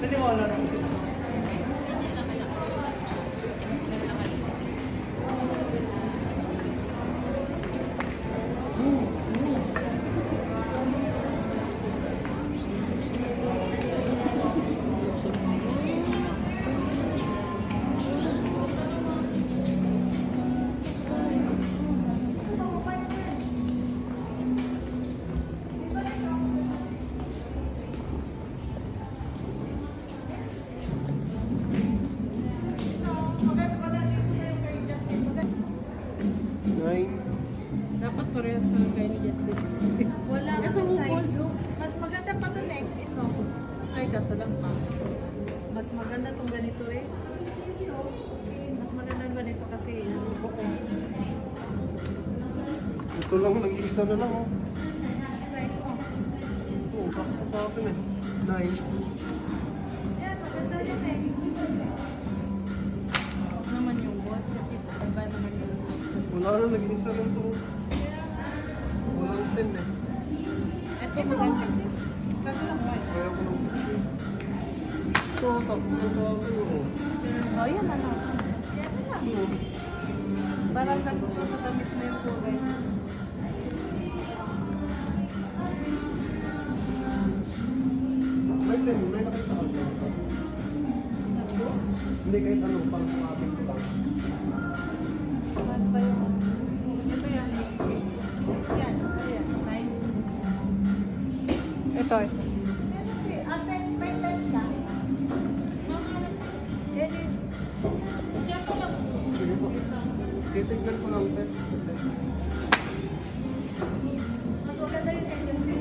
Naniwala na kasi. Dapat parehas na kayo ni Justin. Wala kasi size. Mas maganda pa to neck. Ito. Ay, kaso lang pa. Mas maganda tong ganito, Res. Mas maganda ganito kasi buo. Ito lang, nag-iisa na lang, oh. Size mo. Oo, sakto sa akin eh. 9. Yan, maganda yan eh. Naman yung bot kasi iba naman yung Wala na, nag-iisa lang ito. Walang 10 eh. ito maganda. Kaso lang white. Kaya ko lang. Ito, sakto na sa akin, oh. Oh, yan ano. Yan na lang. Oo. Parang nagpupo sa damit mo yung kulay. May 10, may nakita ka. Tatlo. Hindi kahit ano, pang sa akin ko lang. Saan ba yung... Ito yan. Yan. Ayan. Ito eh. Sige po. Titignan ko lang, 10. Mas maganda yung edges din.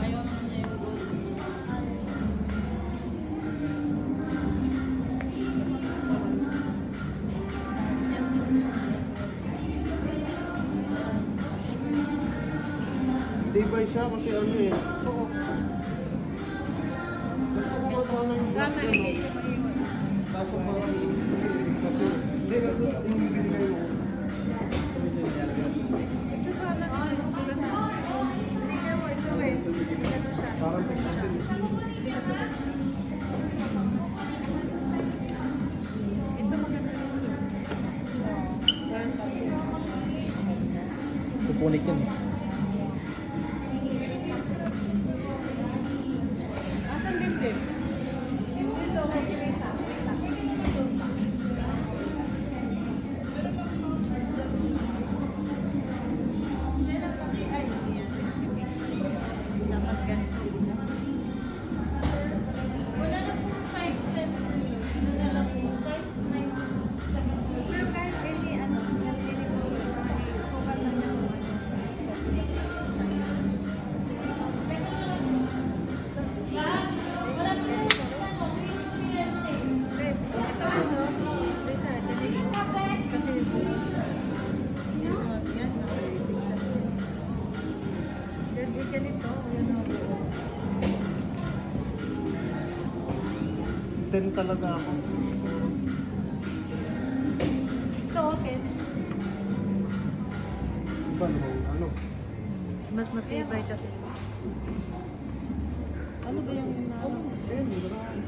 Ayaw na niya yung bot. Tibay siya kasi ano eh. Oo. Gusto ko sana yung Sana black, hindi ano. siya maiwan. Kaso parang kasi hindi na doon yung binigay mo. Ito sana yung Tingnan mo ito, Res. Tingnan mo siya. Parang tagpasin. Hindi ka tulad. Ito maganda rin. Parang kasi. Pupunit yun. Asan din din? Dito, wait lang. Dapat ganito. Wala na po size 10. Wala na po size 9. Pero kahit any ano, kahit any po, sukat na niya kung ano. Wala na po ano, clearance eh. Res, ito Res, oh. Res, dali. Kasi hindi siya yan, nakaliligtas. Ganito, yun o. 10 talaga ako. Ito okay. Iba naman, ano. Mas matibay kasi. Ano ba yung ano? Eh, marami.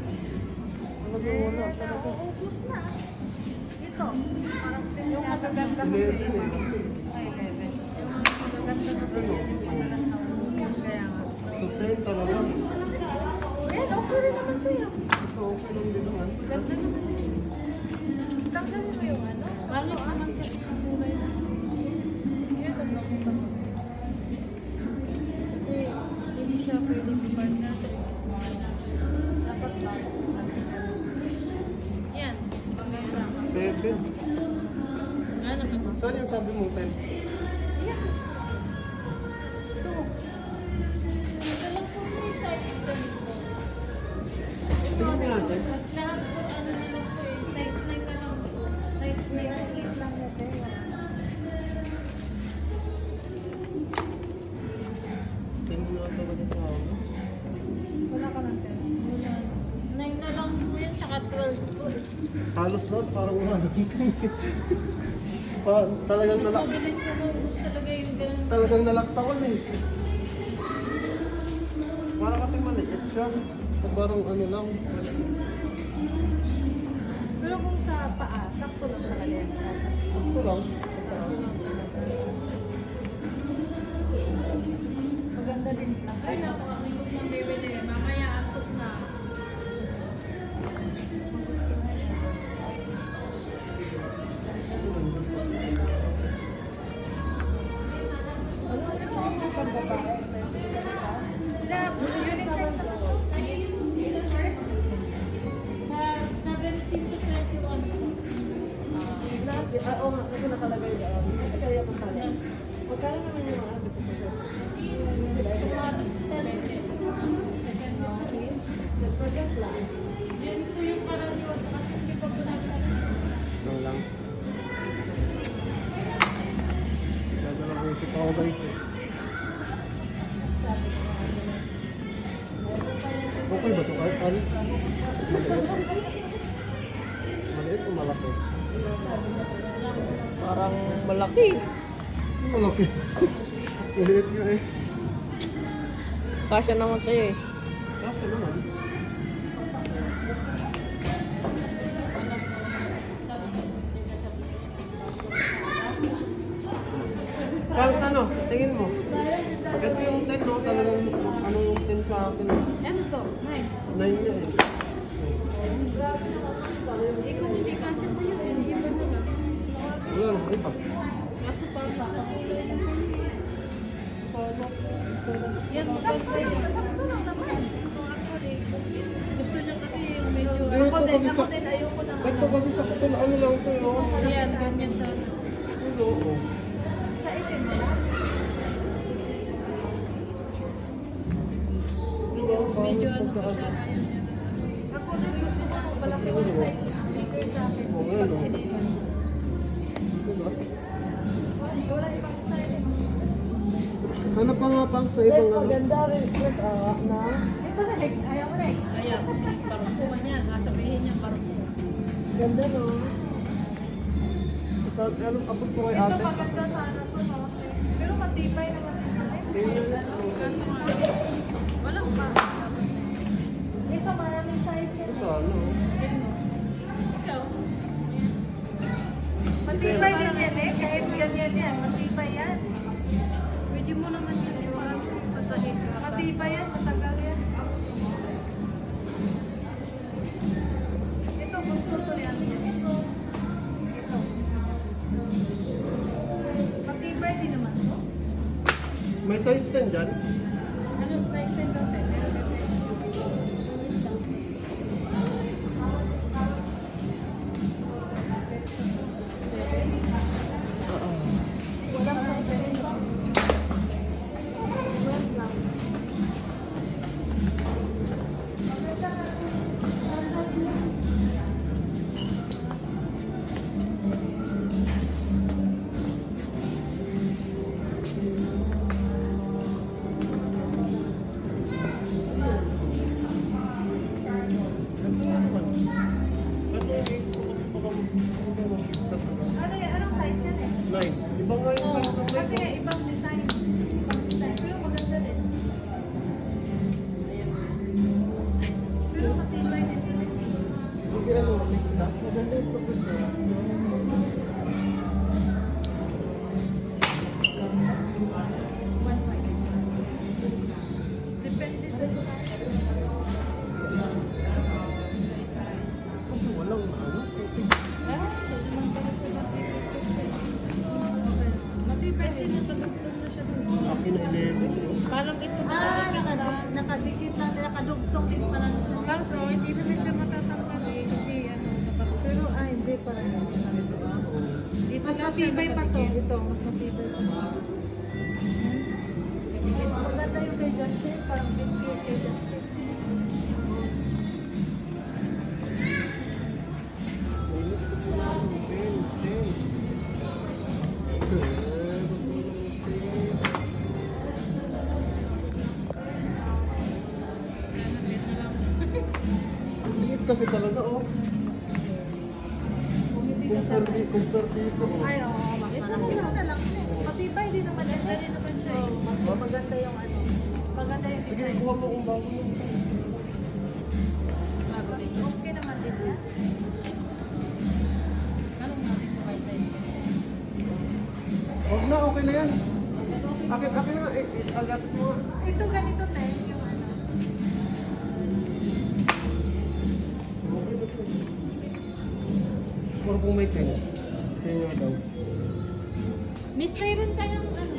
Talaga wala talaga. Nauubos na. Ito, parang Yung magaganda 11 kasi. eh. Ay, 11. Yung magaganda kasi yung madalas na ulo. Kaya nga. So 10 talaga. Eh, okay rin naman sa'yo. Ito okay lang din naman. Ganda naman yun. Tanggalin mo yung ano. Pangit naman kasi yung kulay na. Yan, mas okay pa. Kasi hindi siya pwedeng i-partner. Dapat lang. Yan, maganda. 7. Ano ba ito? Saan yung sabi mo 10? Yan. Ito. Ito lang po may size 10 po. Tingnan natin. Mas lahat po ano na lang po eh. Size 9 na lang po. Size 9 na lang. Lang na tayo. Tingnan nga talaga sa akin. Wala ka ng 10. Wala. 9 na lang po yan, tsaka 12 po. Halos na, parang wala na. Talagang nalak. Mabilis na naubos talaga yung ganun. Talagang nalaktawan eh. Para kasi maliit. siya. Parang ano lang. Pero kung sa paa, sakto lang talaga yan. Sakto lang. Sa paa. Maganda din lang. Ay, naku, ang ikot ng bibili. Mamaya antok na. Unisex naman to. Sa 17 to 21 po. Oo nga, kasi nakalagay yan. Kasi kaya ko sana. Magkano naman yung mga ano ko po? 10% lang. Yan po yung karaniwan kasi hindi pa po namin. Lang lang. Dadala ko yung si Pao guys eh. Okay ba ito kahit ano? Maliit. Maliit o malaki? Parang malaki. Malaki. Maliit nga eh. Kasya naman sa'yo eh. Kaso naman. Pals ano? Tingin mo. Ito yung 10 no? Talagang ano yung 10 sa akin. Ano to? 9. 9 niya eh. Eh kung hindi kasi sa'yo, hindi ba na lang? Wala na, iba. Kaso parang nakakulay lang sa'yo. Yan, maganda yun. Sakto lang naman. Actually. Gusto niya kasi yung medyo... Ito kasi Ako din, ayoko naman. Ito kasi sakto na ano lang ito yun. Yan, ganyan sana. Ano? Oo. Sa itim mo lang. Diba? Medyo Paano ano pa pagka siya. Ayaw niya. Ako din gusto ko malaki yung size. Bigger sa akin. Oo, nga, no? Pag chinelas. Diba? Wala ibang style. Ano pa nga pang sa ibang ano? Maganda rin. Yes, na. Ito na, ayaw mo na eh. Ayaw. Barkuman yan. Sasabihin niya barkuman. Ganda no. Sa ano, abot ko kay Ito ate. maganda sana to, no? Pero matibay naman ito. Kaso nga, walang pa. Ito maraming size yan. Sa ano? Din mo. Ikaw. Matibay din yan eh. Kahit yan. Matibay yan. Pwede mo naman yun. Iwanan mo yung patali. Matibay yan. Matagal yan. Ito gusto to yan. Ito. Matibay din naman to. May size 10 dyan? Ano, size 10 daw tayo. Pero walang size 10 ba? Ito na naman. Kasi iniisip ko kasi baka hindi makikita sa Ano yan? Anong size yan eh? 9. Iba nga yung size ng Kasi 9. ibang design. Ibang design. Pero maganda din. Pero matibay din yun eh. Hindi ano, ligtas. Maganda yung professor. One white. Depende sa design. Kasi walang ano. Matibay Kasi din. nakadugtong na siya dun. Akin na 11. Parang ito na Nakadikit na, nakadugtong din pala siya. Kaso, hindi naman siya matatangkad eh. Kasi ano, nakadugtong. Pero hindi pa rin. Dito Mas lang siya matibay pa to. nakadikit. Ito, mas matibay pa to. Maganda yung kay Justin. Parang big kay Justin. Minus ko po lang. 10. Liit kasi talaga oh. Kung hindi ka sa... Compare dito oh. Ay, oo. Mas malaki. Ito na lang. Matibay din naman. Maganda rin naman siya eh. Mas maganda yung ano. Maganda yung Sige, design. kuha mo kung bago mo. okay na yan. Akin na, agapit mo nga. Ito ganito tayo yung ano. Okay na ito. Puro kung may 10. Senior daw. Miss, mayroon kayong ano?